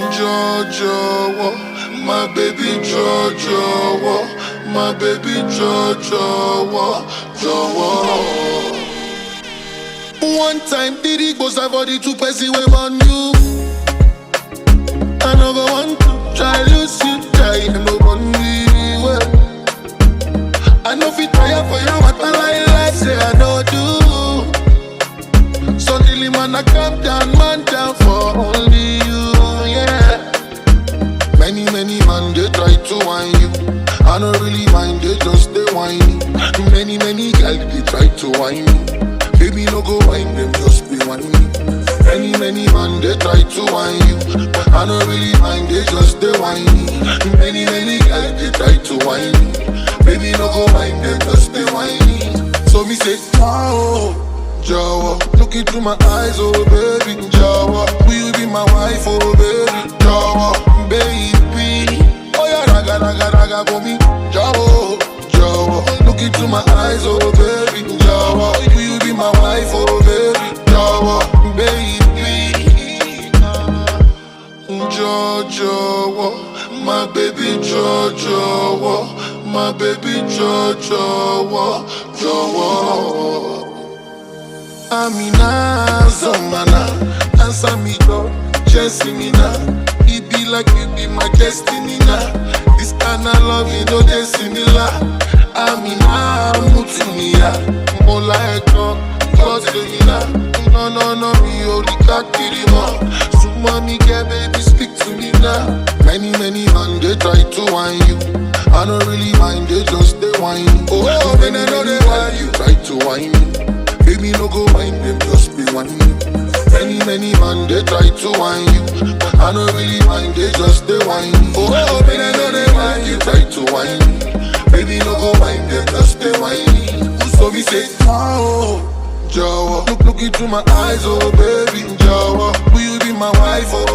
Jojo, my baby Jojo, my baby Jojo, Jojo. One time did it go for the 2 person we on you. I never want to try lose you, try no one well. I know if you try for you, what I like, say I know do. Suddenly man I come down, man down for only you, yeah. Many man they try to whine you. I don't really mind, they just they whine. Many girls they try to whine me. Baby no go whine them, just be whining. Many man they try to whine you. I don't really mind, they just they whine. Many girls they try to whine me. Baby no go whine them, just be whining. So me say, oh, Jawa, look into my eyes, oh baby, Jawa, will you be my wife, oh baby, Jawa, baby. Oh yeah, raga for me, Jawa, Jawa, look into my eyes, oh baby, Jawa, will you be my wife, oh baby, Jawa, baby. Jojo, my baby Jojo, my baby Jojo, Jojo. Amina, Zamana, answer me though, chasing me now. It be like you be my destiny now. This kind of love you know they similar. Amina, Mutumia, Mola Eko, Godselina. No, me only got Kirima. Sumami girl, baby, speak to me now. Many man they try to whine you. I don't really mind, they just they whine. Oh, when I know they whine you, try to whine me. Baby no go mind them, just be whining. Many man they try to whine you. I don't really mind, they just they whine. Oh, when I know they whine you, try to whine me. Baby no go mind them, just they whining. So me say, oh, Jawa, look into my eyes, oh baby, Jawa, will you be my wife, oh